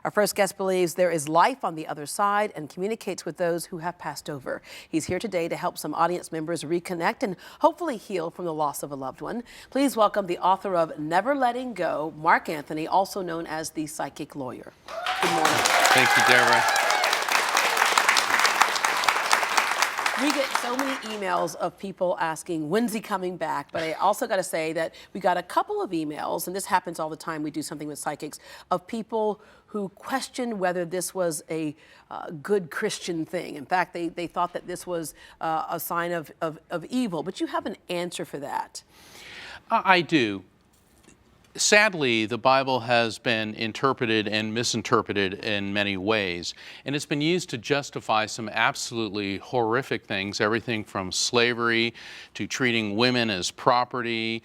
Our first guest believes there is life on the other side and communicates with those who have passed over. He's here today to help some audience members reconnect and hopefully heal from the loss of a loved one. Please welcome the author of Never Letting Go, Mark Anthony, also known as the Psychic Lawyer. Good morning. Thank you, Deborah. We get so many emails of people asking, when's he coming back? But I also got to say that we got a couple of emails, and this happens all the time, we do something with psychics, of people who questioned whether this was a good Christian thing. In fact, they thought that this was a sign of evil. But you have an answer for that. I do. Sadly, the Bible has been interpreted and misinterpreted in many ways, and it's been used to justify some absolutely horrific things, everything from slavery to treating women as property,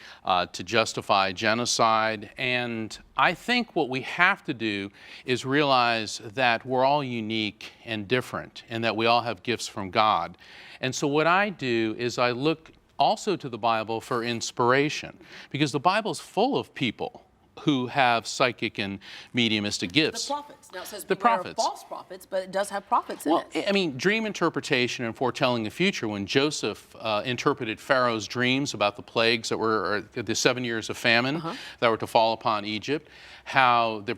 to justify genocide. And I think what we have to do is realize that we're all unique and different, and that we all have gifts from God. And so what I do is I look also to the Bible for inspiration, because the Bible's full of people who have psychic and mediumistic gifts. The prophets. Now it says the beware prophets. of false prophets, but it does have prophets in it. I mean, dream interpretation and foretelling the future. When Joseph interpreted Pharaoh's dreams about the plagues that were, or the 7 years of famine that were to fall upon Egypt, how the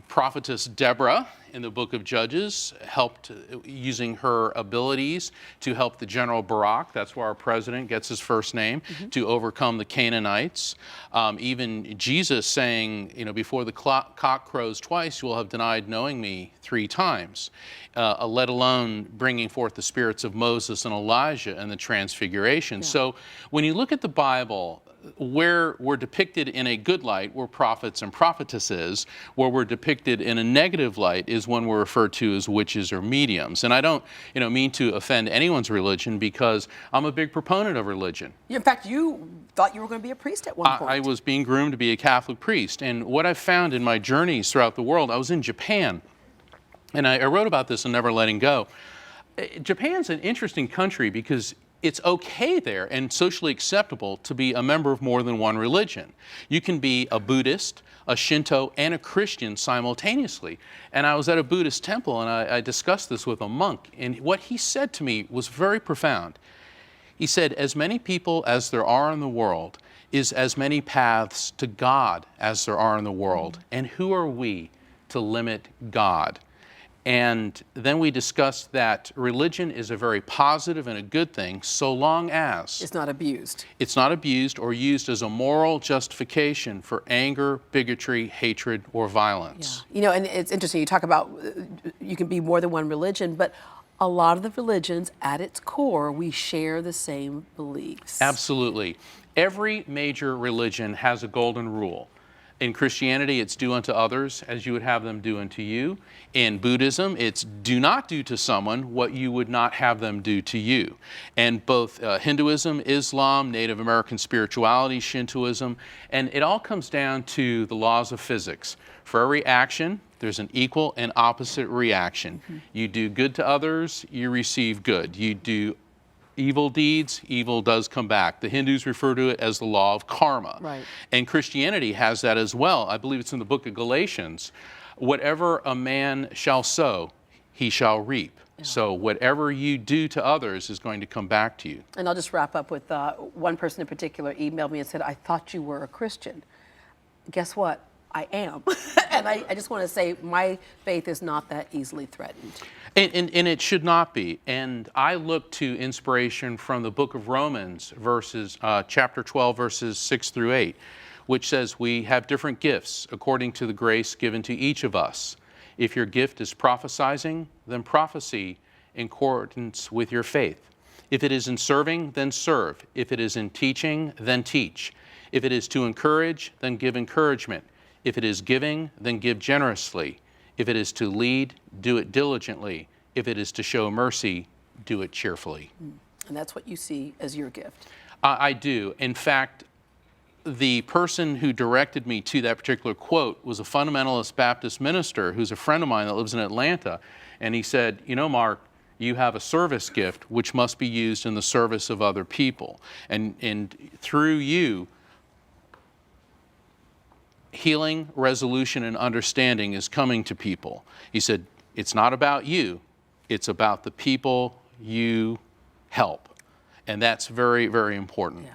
prophetess Deborah in the book of Judges helped using her abilities to help the General Barak, that's where our president gets his first name, to overcome the Canaanites. Even Jesus saying, you know, before the cock crows twice, you will have denied knowing me 3 times, let alone bringing forth the spirits of Moses and Elijah and the Transfiguration. Yeah. So when you look at the Bible, where we're depicted in a good light, we're prophets and prophetesses. Where we're depicted in a negative light is when we're referred to as witches or mediums. And I don't, mean to offend anyone's religion, because I'm a big proponent of religion. In fact, you thought you were going to be a priest at one point. I was being groomed to be a Catholic priest. And what I've found in my journeys throughout the world, I was in Japan, and I wrote about this in Never Letting Go. Japan's an interesting country because it's okay there and socially acceptable to be a member of more than one religion. You can be a Buddhist, a Shinto, and a Christian simultaneously. And I was at a Buddhist temple, and I discussed this with a monk, and what he said to me was very profound. He said, as many people as there are in the world is as many paths to God as there are in the world. And who are we to limit God? And then we discussed that religion is a very positive and a good thing, so long as it's not abused. It's not abused or used as a moral justification for anger, bigotry, hatred, or violence. Yeah. And it's interesting, you talk about you can be more than one religion, but a lot of the religions, at its core, we share the same beliefs. Absolutely. Every major religion has a golden rule. In Christianity, it's do unto others as you would have them do unto you. In Buddhism, it's do not do to someone what you would not have them do to you. And both Hinduism, Islam, Native American spirituality, Shintoism, and it all comes down to the laws of physics. For every action, there's an equal and opposite reaction. You do good to others, you receive good. You do evil deeds, evil does come back. The Hindus refer to it as the law of karma. Right. And Christianity has that as well. I believe it's in the book of Galatians. Whatever a man shall sow, he shall reap. Yeah. So whatever you do to others is going to come back to you. And I'll just wrap up with one person in particular emailed me and said, I thought you were a Christian. Guess what? I am. And I just want to say my faith is not that easily threatened. And it should not be. And I look to inspiration from the book of Romans, chapter 12, verses 6 through 8, which says we have different gifts according to the grace given to each of us. If your gift is prophesying, then prophesy in accordance with your faith. If it is in serving, then serve. If it is in teaching, then teach. If it is to encourage, then give encouragement. If it is giving, then give generously. If it is to lead, do it diligently. If it is to show mercy, do it cheerfully. And that's what you see as your gift. I do. In fact, the person who directed me to that particular quote was a fundamentalist Baptist minister who's a friend of mine that lives in Atlanta. And he said, Mark, you have a service gift which must be used in the service of other people. And through you, healing, resolution, and understanding is coming to people. He said, it's not about you, it's about the people you help. And that's very, very important. Yeah.